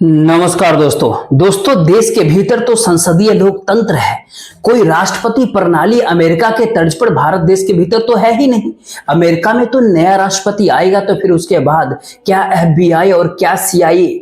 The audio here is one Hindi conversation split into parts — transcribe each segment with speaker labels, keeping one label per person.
Speaker 1: नमस्कार दोस्तों देश के भीतर तो संसदीय लोकतंत्र है। कोई राष्ट्रपति प्रणाली अमेरिका के तर्ज पर भारत देश के भीतर तो है ही नहीं। अमेरिका में तो नया राष्ट्रपति आएगा तो फिर उसके बाद क्या एफबीआई और क्या सीआईए,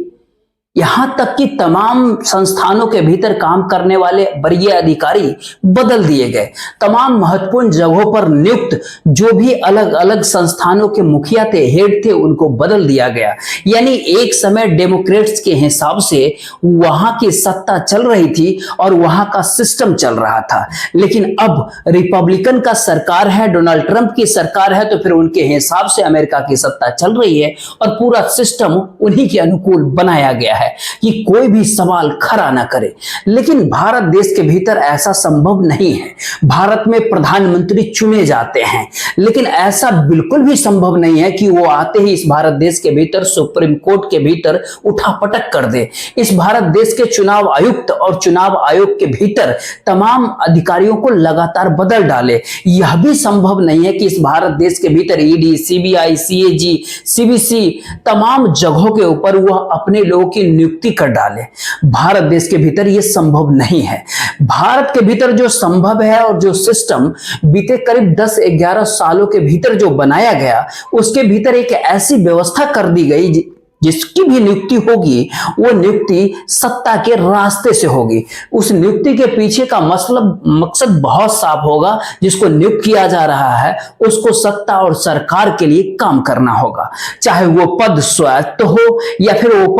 Speaker 1: यहां तक कि तमाम संस्थानों के भीतर काम करने वाले वरीय अधिकारी बदल दिए गए। तमाम महत्वपूर्ण जगहों पर नियुक्त जो भी अलग अलग संस्थानों के मुखिया थे, हेड थे, उनको बदल दिया गया। यानी एक समय डेमोक्रेट्स के हिसाब से वहां की सत्ता चल रही थी और वहां का सिस्टम चल रहा था, लेकिन अब रिपब्लिकन का सरकार है, डोनाल्ड ट्रंप की सरकार है, तो फिर उनके हिसाब से अमेरिका की सत्ता चल रही है और पूरा सिस्टम उन्हीं के अनुकूल बनाया गया है कि कोई भी सवाल खड़ा ना करे। लेकिन भारत देश के भीतर ऐसा संभव नहीं है। भारत में प्रधानमंत्री चुने जाते हैं, लेकिन ऐसा बिल्कुल भी संभव नहीं है कि वो आते ही इस भारत देश के भीतर सुप्रीम कोर्ट के भीतर उठापटक कर दे। इस भारत देश के चुनाव आयुक्त और चुनाव आयोग के भीतर तमाम अधिकारियों को लगातार बदल डाले। यह भी संभव नहीं है कि इस भारत देश के भीतर ईडी, सीबीआई, सीएजी, सीबीसी तमाम जगहों के ऊपर वह अपने लोगों की नियुक्ति कर डाले। भारत देश के भीतर यह संभव नहीं है। भारत के भीतर जो संभव है और जो सिस्टम बीते करीब 10-11 सालों के भीतर जो बनाया गया, उसके भीतर एक ऐसी व्यवस्था कर दी गई जिसकी भी नियुक्ति होगी वो नियुक्ति सत्ता के रास्ते से होगी। उस नियुक्ति के पीछे का मकसद बहुत साफ होगा। जिसको नियुक्त किया जा रहा है उसको सत्ता और सरकार के लिए काम करना होगा, चाहे वो पद स्वायत्त हो या फिर वो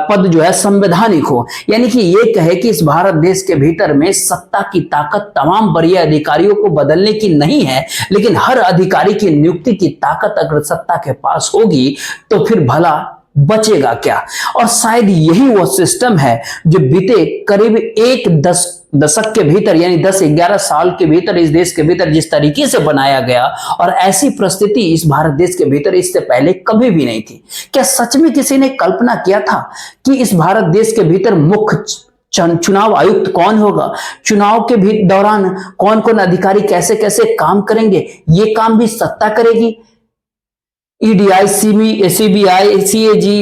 Speaker 1: पद जो है संवैधानिक हो। यानी कि ये कहे कि इस भारत देश के भीतर में सत्ता की ताकत तमाम वरीय अधिकारियों को बदलने की नहीं है, लेकिन हर अधिकारी की नियुक्ति की ताकत अगर सत्ता के पास होगी तो फिर बचेगा क्या। और शायद यही वो सिस्टम है जो बीते करीब एक दशक के भीतर यानी 10-11 साल के भीतर इस देश के भीतर जिस तरीके से बनाया गया, और ऐसी परिस्थिति इस भारत देश के भीतर इससे पहले कभी भी नहीं थी। क्या सच में किसी ने कल्पना किया था कि इस भारत देश के भीतर मुख्य चुनाव आयुक्त कौन होगा, चुनाव के भी दौरान कौन कौन अधिकारी कैसे कैसे काम करेंगे, ये काम भी सत्ता करेगी। ईडीआई, सीबीआई, सीएजी,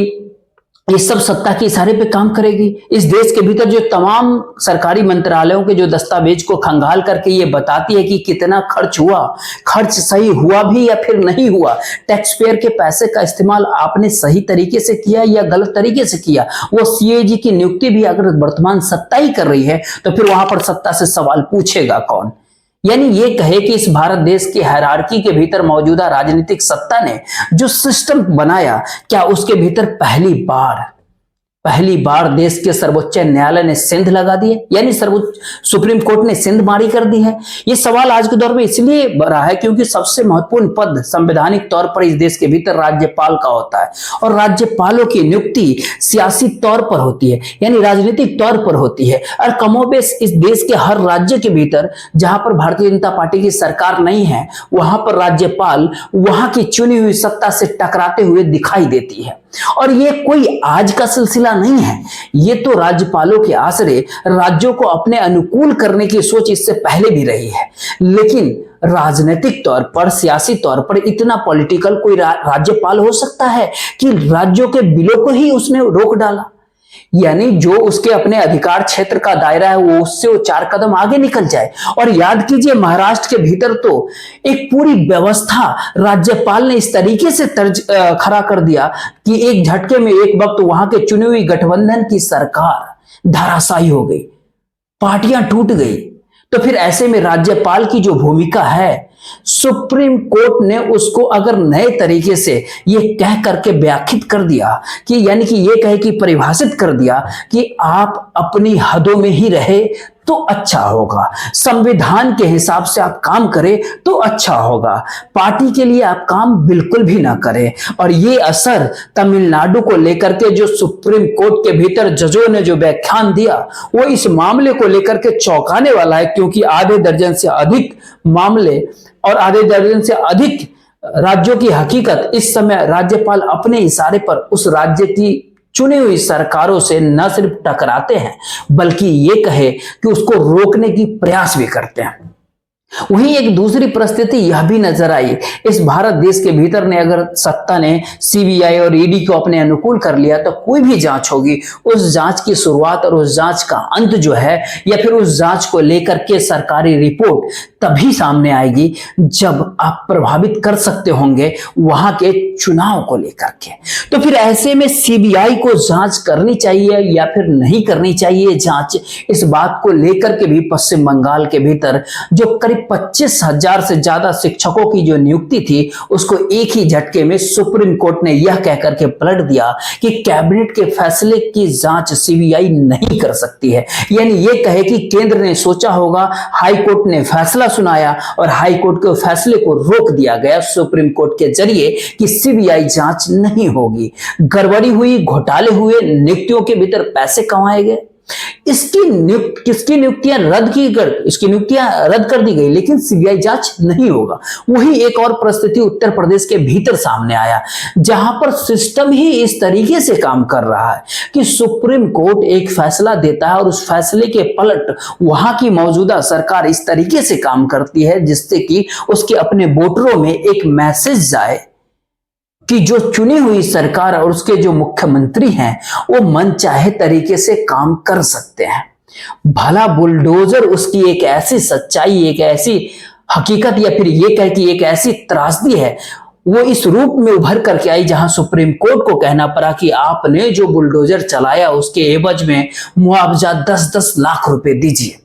Speaker 1: ये सब सत्ता के इशारे पे काम करेगी। इस देश के भीतर जो तमाम सरकारी मंत्रालयों के जो दस्तावेज को खंगाल करके ये बताती है कि कितना खर्च हुआ, खर्च सही हुआ भी या फिर नहीं हुआ, टैक्स पेयर के पैसे का इस्तेमाल आपने सही तरीके से किया या गलत तरीके से किया। वो सीएजी की नियुक्ति भी अगर वर्तमान सत्ता ही कर रही है तो फिर वहां पर सत्ता से सवाल पूछेगा कौन। यानी ये कहे कि इस भारत देश की हायरार्की के भीतर मौजूदा राजनीतिक सत्ता ने जो सिस्टम बनाया, क्या उसके भीतर पहली बार देश के सर्वोच्च न्यायालय ने सेंध लगा दी है, यानी सुप्रीम कोर्ट ने सेंध मारी कर दी है। यह सवाल आज के दौर में इसलिए बड़ा है क्योंकि सबसे महत्वपूर्ण पद संवैधानिक तौर पर इस देश के भीतर राज्यपाल का होता है, और राज्यपालों की नियुक्ति सियासी तौर पर होती है, यानी राजनीतिक तौर पर होती है। और कमोबेश इस देश के हर राज्य के भीतर जहां पर भारतीय जनता पार्टी की सरकार नहीं है, वहां पर राज्यपाल वहां की चुनी हुई सत्ता से टकराते हुए दिखाई देती है। और ये कोई आज का सिलसिला नहीं है, ये तो राज्यपालों के आसरे राज्यों को अपने अनुकूल करने की सोच इससे पहले भी रही है। लेकिन राजनीतिक तौर पर, सियासी तौर पर इतना पॉलिटिकल कोई राज्यपाल हो सकता है कि राज्यों के बिलों को ही उसने रोक डाला। यानी जो उसके अपने अधिकार क्षेत्र का दायरा है वो उससे वो 4 कदम आगे निकल जाए। और याद कीजिए, महाराष्ट्र के भीतर तो एक पूरी व्यवस्था राज्यपाल ने इस तरीके से खड़ा कर दिया कि एक झटके में एक वक्त वहां के चुनी हुई गठबंधन की सरकार धराशायी हो गई, पार्टियां टूट गई। तो फिर ऐसे में राज्यपाल की जो भूमिका है, सुप्रीम कोर्ट ने उसको अगर नए तरीके से ये कह करके व्याख्यात कर दिया कि यानी कि ये कहे कि परिभाषित कर दिया कि आप अपनी हदों में ही रहे तो अच्छा होगा, संविधान के हिसाब से आप काम करें तो अच्छा होगा, पार्टी के लिए आप काम बिल्कुल भी ना करें। और ये असर तमिलनाडु को लेकर के जो सुप्रीम कोर्ट के भीतर जजों ने जो व्याख्यान दिया, वो इस मामले को लेकर के चौंकाने वाला है, क्योंकि आधे दर्जन से अधिक मामले और आधे दर्जन से अधिक राज्यों की हकीकत इस समय राज्यपाल अपने इशारे पर उस राज्य की चुनी हुई सरकारों से न सिर्फ टकराते हैं बल्कि ये कहे कि उसको रोकने की प्रयास भी करते हैं। वहीं एक दूसरी परिस्थिति यह भी नजर आई, इस भारत देश के भीतर ने अगर सत्ता ने सीबीआई और ईडी को अपने अनुकूल कर लिया तो कोई भी जांच होगी, उस जांच की शुरुआत और उस जांच का अंत जो है, या फिर उस जांच को लेकर के सरकारी रिपोर्ट तभी सामने आएगी जब आप प्रभावित कर सकते होंगे वहां के चुनाव को लेकर के। तो फिर ऐसे में सीबीआई को जांच करनी चाहिए या फिर नहीं करनी चाहिए जांच, इस बात को लेकर के भी पश्चिम बंगाल के भीतर जो करीब 25,000 से ज्यादा शिक्षकों की जो नियुक्ति थी उसको एक ही झटके में सुप्रीम कोर्ट ने यह कहकर के पलट दिया कि कैबिनेट के फैसले की जांच सीबीआई नहीं कर सकती है। यानी यह कहे कि केंद्र ने सोचा होगा, हाई कोर्ट ने फैसला सुनाया और हाई कोर्ट के फैसले को रोक दिया गया सुप्रीम कोर्ट के जरिए कि सीबीआई जांच नहीं होगी। गड़बड़ी हुई, घोटाले हुए, नियुक्तियों के भीतर पैसे कमाए गए, किसकी नियुक्तियां रद्द कर दी गई, लेकिन सीबीआई जांच नहीं होगा। वही एक और परिस्थिति उत्तर प्रदेश के भीतर सामने आया, जहां पर सिस्टम ही इस तरीके से काम कर रहा है कि सुप्रीम कोर्ट एक फैसला देता है और उस फैसले के पलट वहां की मौजूदा सरकार इस तरीके से काम करती है जिससे कि उसके अपने वोटरों में एक मैसेज जाए कि जो चुनी हुई सरकार और उसके जो मुख्यमंत्री हैं वो मनचाहे तरीके से काम कर सकते हैं। भला बुलडोजर उसकी एक ऐसी सच्चाई, एक ऐसी हकीकत, या फिर ये कह कि एक ऐसी त्रासदी है, वो इस रूप में उभर करके आई जहां सुप्रीम कोर्ट को कहना पड़ा कि आपने जो बुलडोजर चलाया उसके एवज में मुआवजा 10-10 लाख रुपए दीजिए।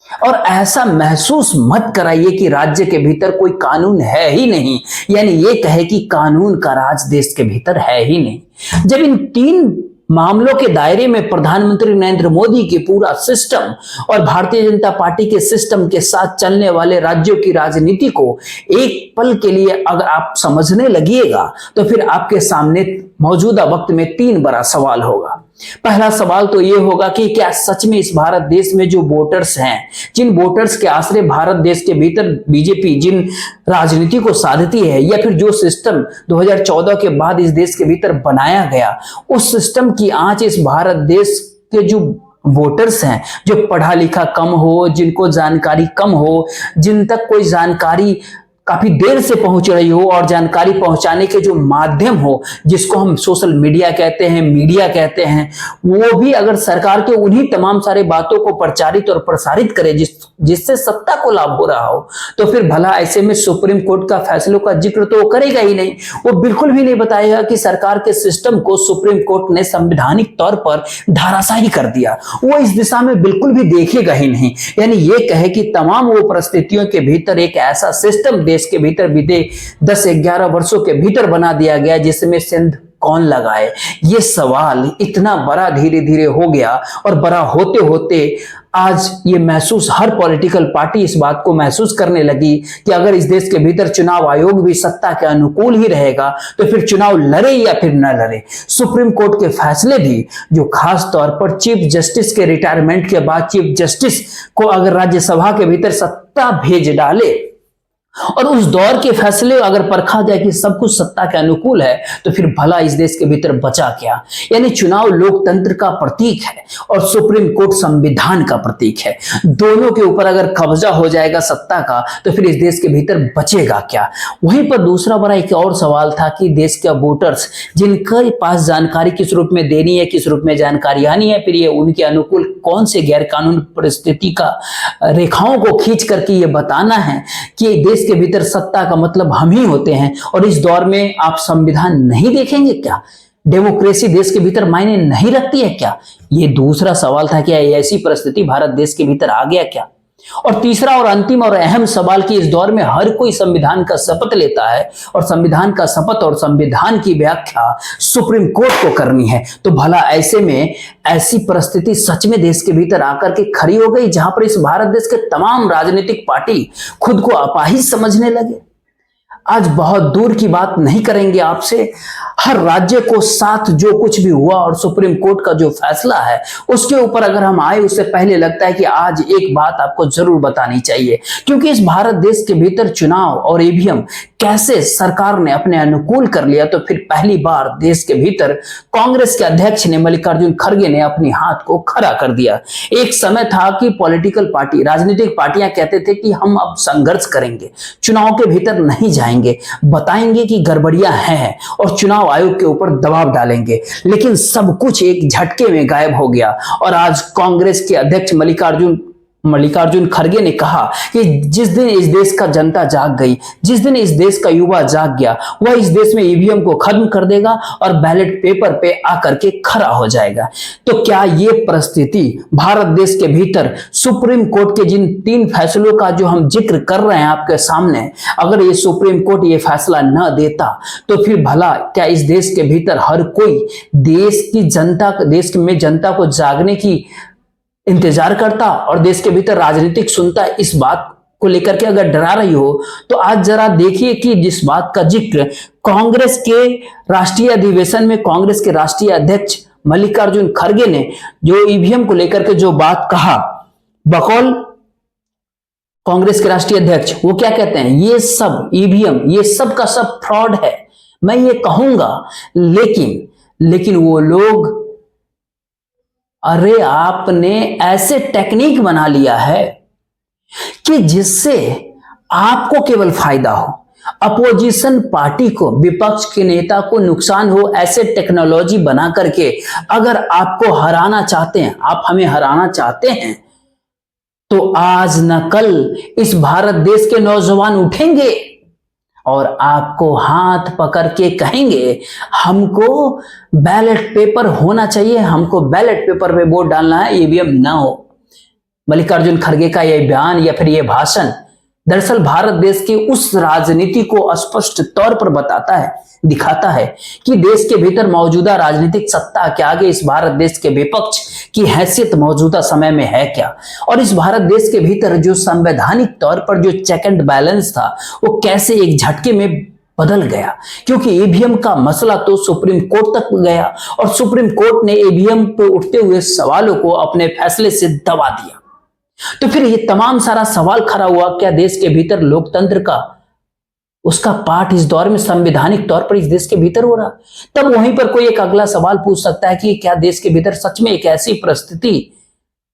Speaker 1: और ऐसा महसूस मत कराइए कि राज्य के भीतर कोई कानून है ही नहीं, यानी ये कहे कि कानून का राज देश के भीतर है ही नहीं। जब इन 3 मामलों के दायरे में प्रधानमंत्री नरेंद्र मोदी की पूरा सिस्टम और भारतीय जनता पार्टी के सिस्टम के साथ चलने वाले राज्यों की राजनीति को एक पल के लिए अगर आप समझने लगिएगा तो फिर आपके सामने मौजूदा वक्त में 3 बड़ा सवाल होगा। पहला सवाल तो यह होगा कि क्या सच में इस भारत देश में जो वोटर्स हैं, जिन वोटर्स के आश्रय भारत देश के भीतर बीजेपी जिन राजनीति को साधती है, या फिर जो सिस्टम 2014 के बाद इस देश के भीतर बनाया गया, उस सिस्टम की आंच इस भारत देश के जो वोटर्स हैं, जो पढ़ा लिखा कम हो, जिनको जानकारी कम हो, जिन तक कोई जानकारी काफी देर से पहुंच रही हो और जानकारी पहुंचाने के जो माध्यम हो, जिसको हम सोशल मीडिया कहते हैं, मीडिया कहते हैं, वो भी अगर सरकार के उन्हीं तमाम सारे बातों को प्रचारित और प्रसारित करे जिससे सत्ता को लाभ हो रहा हो, तो फिर भला ऐसे में सुप्रीम कोर्ट का फैसलों का जिक्र तो करेगा ही नहीं। वो बिल्कुल भी नहीं बताएगा कि सरकार के सिस्टम को सुप्रीम कोर्ट ने संवैधानिक तौर पर धराशायी कर दिया। वो इस दिशा में बिल्कुल भी देखेगा ही नहीं। यानी ये कहे कि तमाम वो परिस्थितियों के भीतर एक ऐसा सिस्टम देश के भीतर बीते 10-11 वर्षों के भीतर बना दिया गया जिसमें सिंध कौन लगाए। ये सवाल इतना बड़ा धीरे धीरे हो गया और बड़ा होते होते आज ये महसूस हर पॉलिटिकल पार्टी इस बात को महसूस करने लगी कि अगर इस देश के भीतर चुनाव आयोग भी सत्ता के अनुकूल ही रहेगा तो फिर चुनाव लड़े या फिर न लड़े, सुप्रीम कोर्ट के फैसले भी जो खास तौर पर चीफ जस्टिस के रिटायरमेंट के बाद चीफ जस्टिस को अगर राज्यसभा के भीतर सत्ता भेज डाले और उस दौर के फैसले अगर परखा जाए कि सब कुछ सत्ता के अनुकूल है, तो फिर भला इस देश के भीतर बचा क्या। यानी चुनाव लोकतंत्र का प्रतीक है और सुप्रीम कोर्ट संविधान का प्रतीक है। दोनों के ऊपर अगर कब्जा हो जाएगा सत्ता का तो फिर इस देश के भीतर बचेगा क्या। वहीं पर दूसरा बड़ा एक और सवाल था कि देश के वोटर्स जिनके पास जानकारी किस रूप में देनी है, किस रूप में जानकारी आनी है, फिर ये उनके अनुकूल कौन से गैर कानून परिस्थिति का रेखाओं को खींच करके ये बताना है कि देश के भीतर सत्ता का मतलब हम ही होते हैं। और इस दौर में आप संविधान नहीं देखेंगे क्या? डेमोक्रेसी देश के भीतर मायने नहीं रखती है क्या? ये दूसरा सवाल था। क्या ऐसी परिस्थिति भारत देश के भीतर आ गया क्या? और तीसरा और अंतिम और अहम सवाल कि इस दौर में हर कोई संविधान का शपथ लेता है और संविधान का शपथ और संविधान की व्याख्या सुप्रीम कोर्ट को करनी है। तो भला ऐसे में ऐसी परिस्थिति सच में देश के भीतर आकर के खड़ी हो गई जहां पर इस भारत देश के तमाम राजनीतिक पार्टी खुद को अपाहिज समझने लगे। आज बहुत दूर की बात नहीं करेंगे आपसे, हर राज्य को साथ जो कुछ भी हुआ और सुप्रीम कोर्ट का जो फैसला है उसके ऊपर अगर हम आए उससे पहले लगता है कि आज एक बात आपको जरूर बतानी चाहिए, क्योंकि इस भारत देश के भीतर चुनाव और ईवीएम कैसे सरकार ने अपने अनुकूल कर लिया, तो फिर पहली बार देश के भीतर कांग्रेस के अध्यक्ष ने मल्लिकार्जुन खड़गे ने अपनी हाथ को खड़ा कर दिया। एक समय था कि पॉलिटिकल पार्टी, राजनीतिक पार्टियां कहते थे कि हम अब संघर्ष करेंगे, चुनाव के भीतर नहीं जाएंगे, बताएंगे कि गड़बड़ियां हैं और चुनाव आयोग के ऊपर दबाव डालेंगे, लेकिन सब कुछ एक झटके में गायब हो गया। और आज कांग्रेस के अध्यक्ष मल्लिकार्जुन खड़गे ने कहा कि जिस दिन इस देश का जनता जाग गई, जिस दिन इस देश का युवा जाग गया, वह इस देश में ईवीएम को खत्म कर देगा और बैलेट पेपर पे आकर के खड़ा हो जाएगा। तो क्या ये परिस्थिति भारत देश के भीतर सुप्रीम कोर्ट के जिन 3 फैसलों का जो हम जिक्र कर रहे हैं आपके सामने, अगर ये सुप्रीम कोर्ट ये फैसला न देता तो फिर भला क्या इस देश के भीतर हर कोई देश में जनता को जागने की इंतजार करता और देश के भीतर राजनीतिक सुनता? इस बात को लेकर के अगर डरा रही हो तो आज जरा देखिए कि जिस बात का जिक्र कांग्रेस के राष्ट्रीय अधिवेशन में कांग्रेस के राष्ट्रीय अध्यक्ष मल्लिकार्जुन खड़गे ने जो ईवीएम को लेकर के जो बात कहा, बकौल कांग्रेस के राष्ट्रीय अध्यक्ष, वो क्या कहते हैं, ये सब ईवीएम ये सब का सब फ्रॉड है, मैं ये कहूंगा। लेकिन वो लोग, अरे आपने ऐसे टेक्निक बना लिया है कि जिससे आपको केवल फायदा हो, अपोजिशन पार्टी को, विपक्ष के नेता को नुकसान हो, ऐसे टेक्नोलॉजी बना करके अगर आपको हराना चाहते हैं, आप हमें हराना चाहते हैं, तो आज न कल इस भारत देश के नौजवान उठेंगे और आपको हाथ पकड़ के कहेंगे हमको बैलेट पेपर होना चाहिए, हमको बैलेट पेपर पे वोट डालना है, ईवीएम ना हो। मल्लिकार्जुन खड़गे का यह बयान या फिर यह भाषण दरअसल भारत देश की उस राजनीति को स्पष्ट तौर पर दिखाता है कि देश के भीतर मौजूदा राजनीतिक सत्ता के आगे इस भारत देश के विपक्ष की हैसियत मौजूदा समय में है क्या, और इस भारत देश के भीतर जो संवैधानिक तौर पर जो चेक एंड बैलेंस था वो कैसे एक झटके में बदल गया। क्योंकि ईवीएम का मसला तो सुप्रीम कोर्ट तक गया और सुप्रीम कोर्ट ने ईवीएम पर उठते हुए सवालों को अपने फैसले से दबा दिया। तो फिर ये तमाम सारा सवाल खड़ा हुआ, क्या देश के भीतर लोकतंत्र का उसका पाठ इस दौर में संवैधानिक तौर पर इस देश के भीतर हो रहा? तब वहीं पर कोई एक अगला सवाल पूछ सकता है कि क्या देश के भीतर सच में एक ऐसी परिस्थिति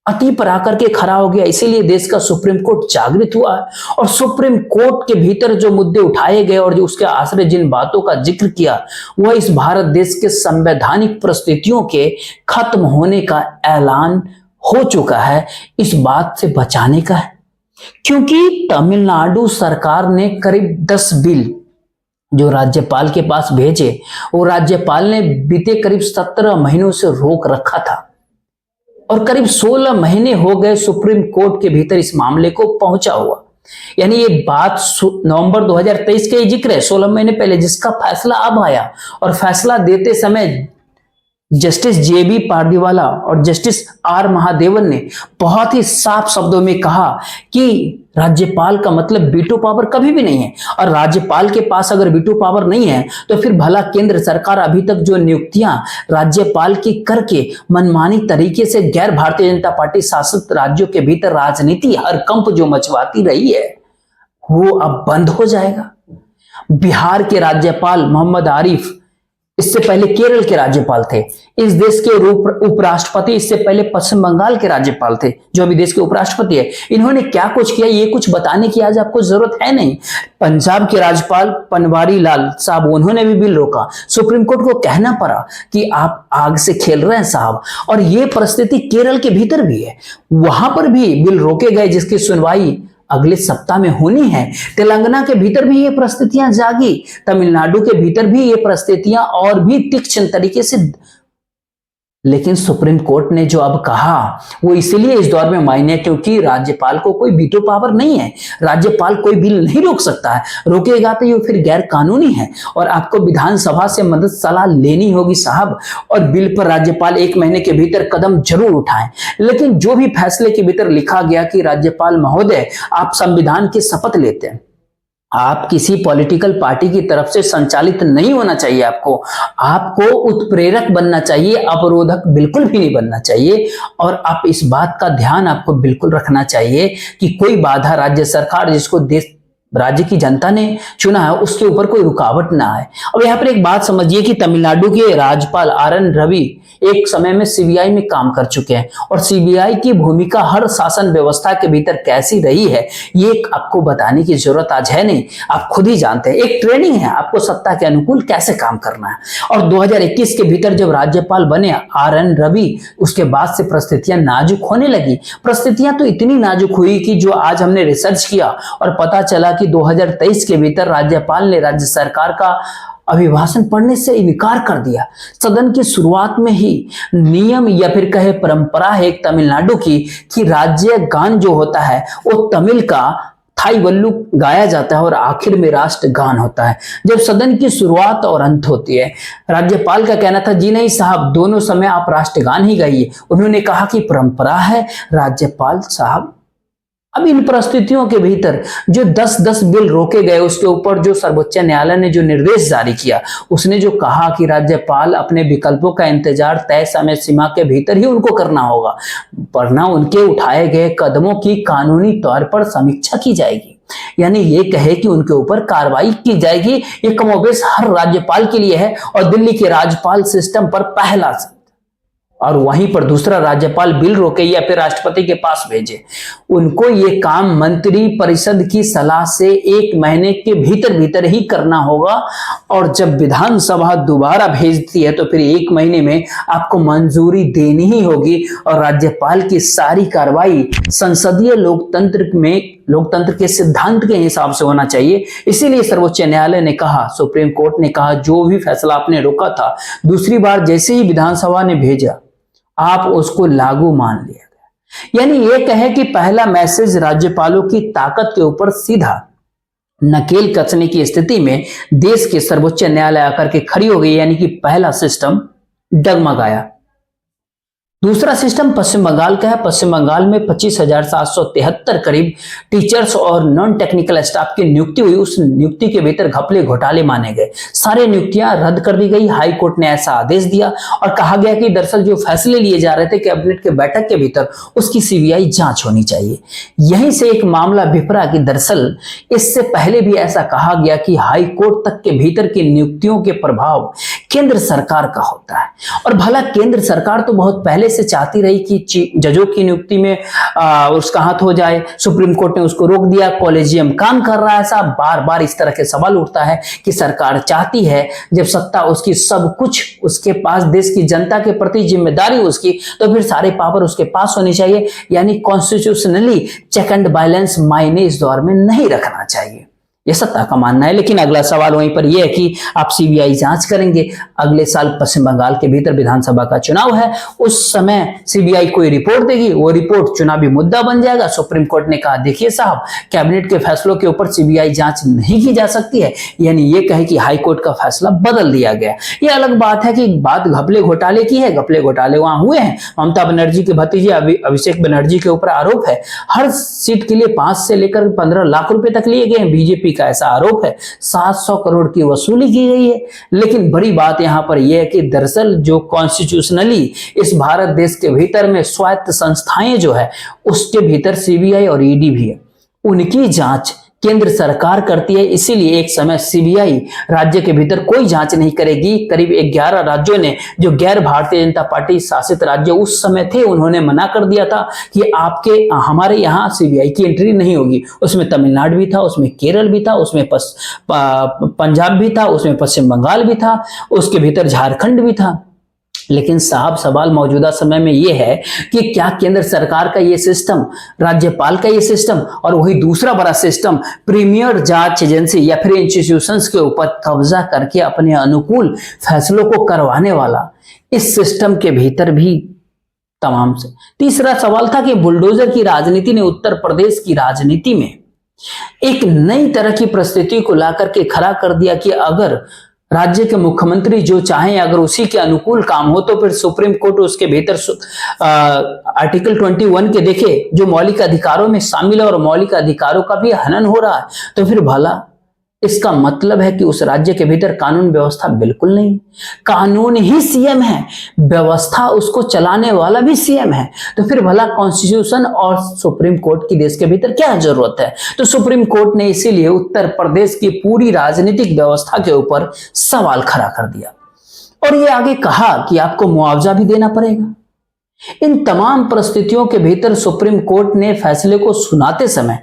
Speaker 1: अति पर आकर के खड़ा हो गया, इसीलिए देश का सुप्रीम कोर्ट जागृत हुआ है और सुप्रीम कोर्ट के भीतर जो मुद्दे उठाए गए और जो उसके आश्रय जिन बातों का जिक्र किया, वह इस भारत देश के संवैधानिक परिस्थितियों के खत्म होने का ऐलान हो चुका है, इस बात से बचाने का है। क्योंकि तमिलनाडु सरकार ने करीब 10 बिल जो राज्यपाल के पास भेजे, वो राज्यपाल ने बीते करीब 17 महीनों से रोक रखा था और करीब 16 महीने हो गए सुप्रीम कोर्ट के भीतर इस मामले को पहुंचा हुआ। यानी ये बात नवंबर 2023 के जिक्र है, 16 महीने पहले, जिसका फैसला अब आया और फैसला देते समय जस्टिस जेबी पारदीवाला और जस्टिस आर महादेवन ने बहुत ही साफ शब्दों में कहा कि राज्यपाल का मतलब वीटो पावर कभी भी नहीं है, और राज्यपाल के पास अगर वीटो पावर नहीं है तो फिर भला केंद्र सरकार अभी तक जो नियुक्तियां राज्यपाल की करके मनमानी तरीके से गैर भारतीय जनता पार्टी शासित राज्यों के भीतर राजनीति हरकंप जो मचवाती रही है, वो अब बंद हो जाएगा। बिहार के राज्यपाल मोहम्मद आरिफ इससे पहले केरल के राज्यपाल थे, इस देश के उपराष्ट्रपति इससे पहले पश्चिम बंगाल के राज्यपाल थे जो अभी देश के उपराष्ट्रपति है। इन्होंने क्या कुछ किया ये कुछ बताने की आज आपको जरूरत है नहीं। पंजाब के राज्यपाल बनवारी लाल साहब, उन्होंने भी बिल रोका, सुप्रीम कोर्ट को कहना पड़ा कि आप आग से खेल रहे हैं साहब। और ये परिस्थिति केरल के भीतर भी है, वहां पर भी बिल रोके गए जिसकी सुनवाई अगले सप्ताह में होनी है। तेलंगाना के भीतर भी ये परिस्थितियां जागी, तमिलनाडु के भीतर भी ये परिस्थितियां और भी तीक्ष्ण तरीके से, लेकिन सुप्रीम कोर्ट ने जो अब कहा वो इसलिए इस दौर में मायने क्योंकि राज्यपाल को कोई वीटो पावर नहीं है, राज्यपाल कोई बिल नहीं रोक सकता है, रोकेगा तो ये फिर गैर कानूनी है और आपको विधानसभा से मदद सलाह लेनी होगी साहब, और बिल पर राज्यपाल 1 महीने के भीतर कदम जरूर उठाएं। लेकिन जो भी फैसले के भीतर लिखा गया कि राज्यपाल महोदय आप संविधान की शपथ लेते हैं, आप किसी पॉलिटिकल पार्टी की तरफ से संचालित नहीं होना चाहिए, आपको उत्प्रेरक बनना चाहिए, अवरोधक बिल्कुल भी नहीं बनना चाहिए। और आप इस बात का ध्यान आपको बिल्कुल रखना चाहिए कि कोई बाधा राज्य सरकार जिसको देश राज्य की जनता ने चुना है उसके ऊपर कोई रुकावट ना आए। अब यहाँ पर एक बात समझिए कि तमिलनाडु के राज्यपाल आर एन रवि एक समय में सीबीआई में काम कर चुके हैं और सीबीआई की भूमिका हर शासन व्यवस्था के भीतर कैसी रही है ये आपको बताने की जरूरत आज है नहीं, आप खुद ही जानते हैं। एक ट्रेनिंग है आपको सत्ता के अनुकूल कैसे काम करना है। और 2021 के भीतर जब राज्यपाल बने आर एन रवि, उसके बाद से परिस्थितियां नाजुक होने लगी। परिस्थितियां तो इतनी नाजुक हुई कि जो आज हमने रिसर्च किया और पता चला कि 2023 के भीतर राज्यपाल ने राज्य सरकार का अभिभाषण पढ़ने से इनकार कर दिया। सदन की शुरुआत में ही नियम या फिर कहे परंपरा है एक तमिलनाडु की कि राज्य गान जो होता है वो तमिल का थाईवल्लु गाया जाता है और आखिर में राष्ट्र गान होता है जब सदन की शुरुआत और अंत होती है। राज्यपाल का कहना था जी नहीं साहब, दोनों समय आप राष्ट्रगान ही गाइए। उन्होंने कहा कि परंपरा है राज्यपाल साहब। अब इन परिस्थितियों के भीतर जो 10-10 बिल रोके गए उसके ऊपर जो सर्वोच्च न्यायालय ने जो निर्देश जारी किया, उसने जो कहा कि राज्यपाल अपने विकल्पों का इंतजार तय समय सीमा के भीतर ही उनको करना होगा, वरना उनके उठाए गए कदमों की कानूनी तौर पर समीक्षा की जाएगी। यानी ये कहे कि उनके ऊपर कार्रवाई की जाएगी। ये कमोबेश हर राज्यपाल के लिए है और दिल्ली के राज्यपाल सिस्टम पर पहला और वहीं पर दूसरा राज्यपाल बिल रोके या फिर राष्ट्रपति के पास भेजे। उनको ये काम मंत्री परिषद की सलाह से 1 महीने के भीतर भीतर ही करना होगा और जब विधानसभा दोबारा भेजती है तो फिर 1 महीने में आपको मंजूरी देनी ही होगी। और राज्यपाल की सारी कार्रवाई संसदीय लोकतंत्र के सिद्धांत के हिसाब से होना चाहिए। इसीलिए सर्वोच्च न्यायालय ने कहा, सुप्रीम कोर्ट ने कहा, जो भी फैसला आपने रोका था दूसरी बार जैसे ही विधानसभा ने भेजा आप उसको लागू मान लिया गया। यानी यह कहे कि पहला मैसेज राज्यपालों की ताकत के ऊपर सीधा नकेल कसने की स्थिति में देश के सर्वोच्च न्यायालय आकर के खड़ी हो गई। यानी कि पहला सिस्टम डगमगाया। दूसरा सिस्टम पश्चिम बंगाल का है। पश्चिम बंगाल में 25,773 करीब टीचर्स और नॉन टेक्निकल स्टाफ की नियुक्ति हुई। उस नियुक्ति के भीतर घपले घोटाले माने गए, सारे नियुक्तियां रद्द कर दी गई। हाई कोर्ट ने ऐसा आदेश दिया और कहा गया कि दरअसल जो फैसले लिए जा रहे थे कैबिनेट के बैठक के भीतर उसकी सीबीआई जांच होनी चाहिए। यहीं से एक मामला बिफरा कि दरअसल इससे पहले भी ऐसा कहा गया कि हाई कोर्ट तक के भीतर की नियुक्तियों के प्रभाव केंद्र सरकार का होता है। और भला केंद्र सरकार तो बहुत पहले से चाहती रही कि जजों की नियुक्ति में उसका हाथ हो जाए। सुप्रीम कोर्ट ने उसको रोक दिया। कॉलेजियम काम कर रहा है साहब। बार बार इस तरह के सवाल उठता है कि सरकार चाहती है जब सत्ता उसकी सब कुछ उसके पास, देश की जनता के प्रति जिम्मेदारी उसकी, तो फिर सारे पावर उसके पास होनी चाहिए। यानी कॉन्स्टिट्यूशनली चेक एंड बैलेंस मायने इस दौर में नहीं रखना चाहिए, ये सत्ता का मानना है। लेकिन अगला सवाल वहीं पर यह है कि आप सीबीआई जांच करेंगे। अगले साल पश्चिम बंगाल के भीतर विधानसभा का चुनाव है, उस समय सीबीआई कोई रिपोर्ट देगी, वो रिपोर्ट चुनावी मुद्दा बन जाएगा। सुप्रीम कोर्ट ने कहा देखिए साहब, कैबिनेट के फैसलों के ऊपर सीबीआई जांच नहीं की जा सकती है। यानी ये कहे कि हाई कोर्ट का फैसला बदल दिया गया। ये अलग बात है कि बात घपले घोटाले की है, घपले घोटाले वहां हुए हैं। ममता बनर्जी के भतीजे अभिषेक बनर्जी के ऊपर आरोप है, हर सीट के लिए 5 से लेकर 15 लाख रुपए तक लिए गए। बीजेपी का ऐसा आरोप है 700 करोड़ की वसूली की गई है। लेकिन बड़ी बात यहां पर यह है कि दरअसल जो कॉन्स्टिट्यूशनली इस भारत देश के भीतर में स्वायत्त संस्थाएं जो है उसके भीतर सीबीआई और ईडी भी है, उनकी जांच केंद्र सरकार करती है। इसीलिए एक समय सीबीआई राज्य के भीतर कोई जांच नहीं करेगी। करीब 11 राज्यों ने, जो गैर भारतीय जनता पार्टी शासित राज्य उस समय थे, उन्होंने मना कर दिया था कि हमारे यहाँ सीबीआई की एंट्री नहीं होगी। उसमें तमिलनाडु भी था, उसमें केरल भी था, उसमें पंजाब भी था, उसमें पश्चिम बंगाल भी था, उसके भीतर झारखंड भी था। लेकिन साहब सवाल मौजूदा समय में यह है कि क्या केंद्र सरकार का यह सिस्टम, राज्यपाल का यह सिस्टम और वही दूसरा बड़ा सिस्टम प्रीमियर जांच एजेंसी या फिर इंस्टीट्यूशंस के ऊपर कब्जा करके अपने अनुकूल फैसलों को करवाने वाला, इस सिस्टम के भीतर भी तमाम से। तीसरा सवाल था कि बुलडोजर की राजनीति ने उत्तर प्रदेश की राजनीति में एक नई तरह की परिस्थिति को ला करके खड़ा कर दिया कि अगर राज्य के मुख्यमंत्री जो चाहें, अगर उसी के अनुकूल काम हो तो फिर सुप्रीम कोर्ट उसके भीतर आर्टिकल 21 के देखे जो मौलिक अधिकारों में शामिल है और मौलिक अधिकारों का भी हनन हो रहा है, तो फिर भला इसका मतलब है कि उस राज्य के भीतर कानून व्यवस्था बिल्कुल नहीं। कानून ही सीएम है, व्यवस्था उसको चलाने वाला भी सीएम है। तो फिर भला कॉन्स्टिट्यूशन और सुप्रीम कोर्ट की देश के भीतर क्या जरूरत है? तो सुप्रीम कोर्ट ने इसीलिए उत्तर प्रदेश की पूरी राजनीतिक व्यवस्था के ऊपर सवाल खड़ा कर दिया और ये आगे कहा कि आपको मुआवजा भी देना पड़ेगा। इन तमाम परिस्थितियों के भीतर सुप्रीम कोर्ट ने फैसले को सुनाते समय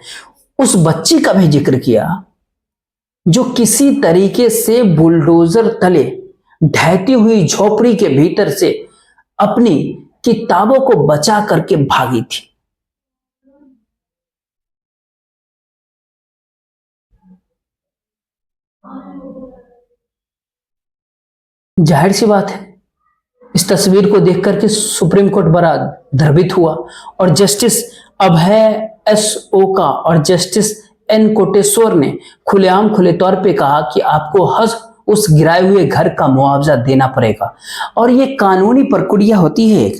Speaker 1: उस बच्ची का भी जिक्र किया जो किसी तरीके से बुलडोजर तले ढहती हुई झोपड़ी के भीतर से अपनी किताबों को बचा करके भागी थी। जाहिर सी बात है, इस तस्वीर को देख करके सुप्रीम कोर्ट बड़ा द्रवित हुआ और जस्टिस अभय एस ओका और जस्टिस एन कोटेश्वर ने खुलेआम खुले तौर पे कहा कि आपको हज उस गिराए हुए घर का मुआवजा देना पड़ेगा। और ये कानूनी प्रक्रिया होती है,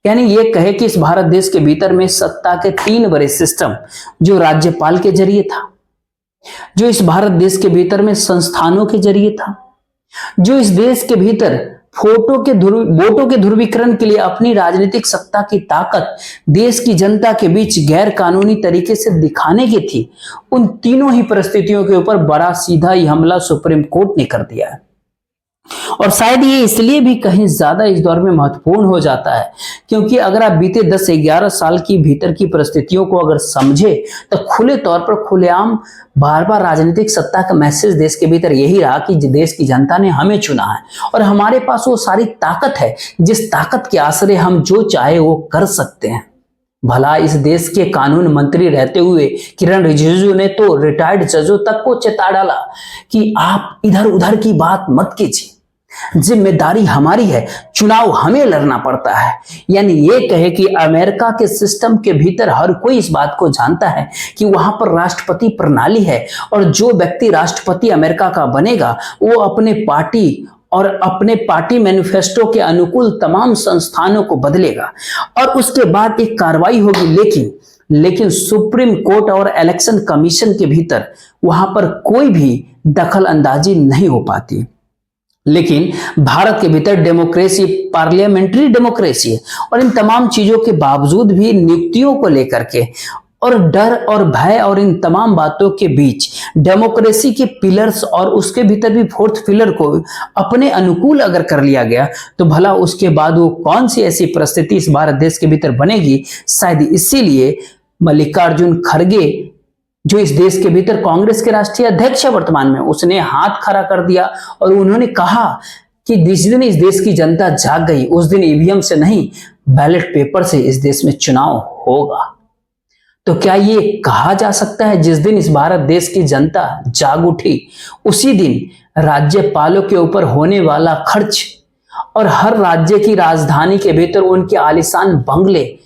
Speaker 1: यानी ये कहे कि इस भारत देश के भीतर में सत्ता के 3 बड़े सिस्टम, जो राज्यपाल के जरिए था, जो इस भारत देश के भीतर में संस्थानों के जरिए था, जो इस देश के भीतर वोटों के ध्रुवीकरण के लिए अपनी राजनीतिक सत्ता की ताकत देश की जनता के बीच गैर कानूनी तरीके से दिखाने की थी, उन तीनों ही परिस्थितियों के ऊपर बड़ा सीधा ही हमला सुप्रीम कोर्ट ने कर दिया है। और शायद ये इसलिए भी कहीं ज्यादा इस दौर में महत्वपूर्ण हो जाता है क्योंकि अगर आप बीते 10-11 साल की भीतर की परिस्थितियों को अगर समझे तो खुले तौर पर खुलेआम बार बार राजनीतिक सत्ता का मैसेज देश के भीतर यही रहा कि देश की जनता ने हमें चुना है और हमारे पास वो सारी ताकत है जिस ताकत के आश्रय हम जो चाहे वो कर सकते हैं। भला इस देश के कानून मंत्री रहते हुए किरण रिजिजू ने तो रिटायर्ड जजों तक को चेता डाला कि आप इधर उधर की बात मत कीजिए, जिम्मेदारी हमारी है, चुनाव हमें लड़ना पड़ता है। यानी ये कहे कि अमेरिका के सिस्टम के भीतर हर कोई इस बात को जानता है कि वहां पर राष्ट्रपति प्रणाली है और जो व्यक्ति राष्ट्रपति अमेरिका का बनेगा वो अपने पार्टी और अपने पार्टी मैनिफेस्टो के अनुकूल तमाम संस्थानों को बदलेगा और उसके बाद एक कार्रवाई होगी। लेकिन सुप्रीम कोर्ट और इलेक्शन कमीशन के भीतर वहां पर कोई भी दखल अंदाजी नहीं हो पाती। लेकिन भारत के भीतर डेमोक्रेसी पार्लियामेंट्री डेमोक्रेसी है और इन तमाम चीजों के बावजूद भी नियुक्तियों को लेकर के और डर और भय और इन तमाम बातों के बीच डेमोक्रेसी के पिलर्स और उसके भीतर भी 4th पिलर को अपने अनुकूल अगर कर लिया गया तो भला उसके बाद वो कौन सी ऐसी परिस्थिति इस भारत देश के भीतर बनेगी। शायद इसीलिए मल्लिकार्जुन खड़गे जो इस देश के भीतर कांग्रेस के राष्ट्रीय अध्यक्ष है वर्तमान में, उसने हाथ खड़ा कर दिया और उन्होंने कहा कि जिस दिन इस देश की जनता जाग गई उस दिन ईवीएम से नहीं बैलेट पेपर से इस देश में चुनाव होगा। तो क्या ये कहा जा सकता है जिस दिन इस भारत देश की जनता जाग उठी उसी दिन राज्यपालों के ऊपर होने वाला खर्च और हर राज्य की राजधानी के भीतर उनके आलीशान बंगले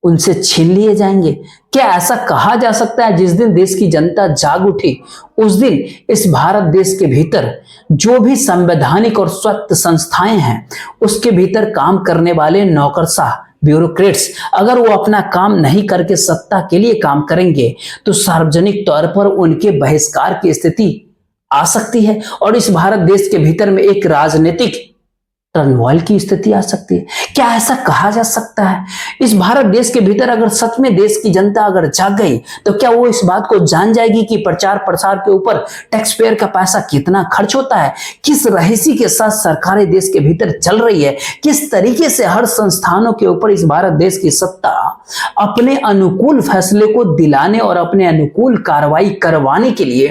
Speaker 1: उनसे छीन लिए जाएंगे? क्या ऐसा कहा जा सकता है जिस दिन देश की जनता जाग उठी उस दिन इस भारत देश के भीतर जो भी संवैधानिक और स्वायत्त संस्थाएं हैं उसके भीतर काम करने वाले नौकरशाह ब्यूरोक्रेट्स अगर वो अपना काम नहीं करके सत्ता के लिए काम करेंगे तो सार्वजनिक तौर पर उनके बहिष्कार की स्थिति आ सकती है और इस भारत देश के भीतर में एक राजनीतिक टर्मोइल की स्थिति आ सकती है। क्या ऐसा कहा जा सकता है इस भारत देश के भीतर अगर सच में देश की जनता अगर जाग गई तो क्या वो इस बात को जान जाएगी कि प्रचार प्रसार के ऊपर टैक्स पेयर का पैसा कितना खर्च होता है, किस रहीसी के साथ सरकारें देश के भीतर चल रही है, किस तरीके से हर संस्थानों के ऊपर इस भारत देश की सत्ता अपने अनुकूल फैसले को दिलाने और अपने अनुकूल कार्रवाई करवाने के लिए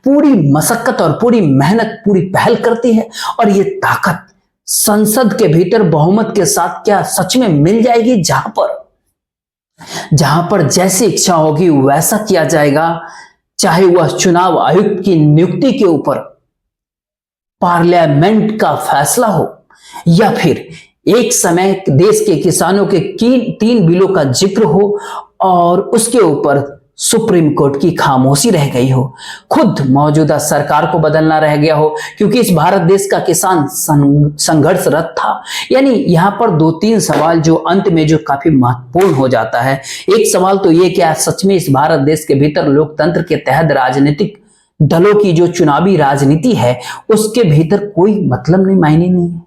Speaker 1: पूरी मशक्कत और पूरी मेहनत पूरी पहल करती है। और ये ताकत संसद के भीतर बहुमत के साथ क्या सच में मिल जाएगी जहां पर जैसी इच्छा होगी वैसा किया जाएगा, चाहे वह चुनाव आयुक्त की नियुक्ति के ऊपर पार्लियामेंट का फैसला हो या फिर एक समय देश के किसानों के 3 बिलों का जिक्र हो और उसके ऊपर सुप्रीम कोर्ट की खामोशी रह गई हो, खुद मौजूदा सरकार को बदलना रह गया हो क्योंकि इस भारत देश का किसान संघर्षरत था। यानी यहाँ पर 2-3 सवाल जो अंत में जो काफी महत्वपूर्ण हो जाता है। एक सवाल तो ये क्या सच में इस भारत देश के भीतर लोकतंत्र के तहत राजनीतिक दलों की जो चुनावी राजनीति है उसके भीतर कोई मतलब नहीं, मायने नहीं है।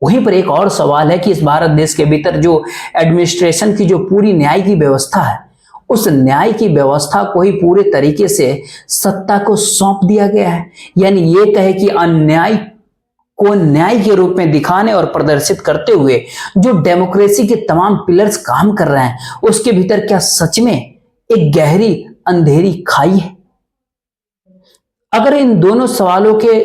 Speaker 1: वहीं पर एक और सवाल है कि इस भारत देश के भीतर जो एडमिनिस्ट्रेशन की जो पूरी न्याय की व्यवस्था है, उस न्याय की व्यवस्था को ही पूरे तरीके से सत्ता को सौंप दिया गया है। यानी ये कहे कि अन्याय को न्याय के रूप में दिखाने और प्रदर्शित करते हुए जो डेमोक्रेसी के तमाम पिलर्स काम कर रहे हैं, उसके भीतर क्या सच में एक गहरी अंधेरी खाई है? अगर इन दोनों सवालों के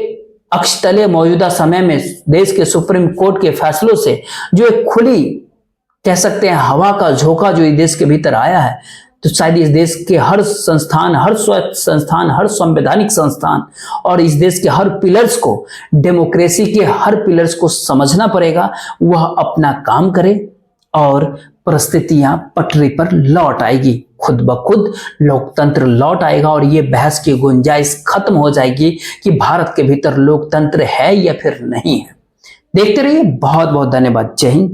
Speaker 1: अक्षतले मौजूदा समय में देश के सुप्रीम कोर्ट के फैसलों से जो एक खुली कह सकते हैं हवा का झोंका जो इस देश के भीतर आया है, तो शायद इस देश के हर संस्थान, हर स्वायत्त संस्थान, हर संवैधानिक संस्थान और इस देश के हर पिलर्स को, डेमोक्रेसी के हर पिलर्स को समझना पड़ेगा, वह अपना काम करे और परिस्थितियां पटरी पर लौट आएगी, खुद ब खुद लोकतंत्र लौट आएगा और ये बहस की गुंजाइश खत्म हो जाएगी कि भारत के भीतर लोकतंत्र है या फिर नहीं है। देखते रहिए। बहुत बहुत धन्यवाद। जय हिंद।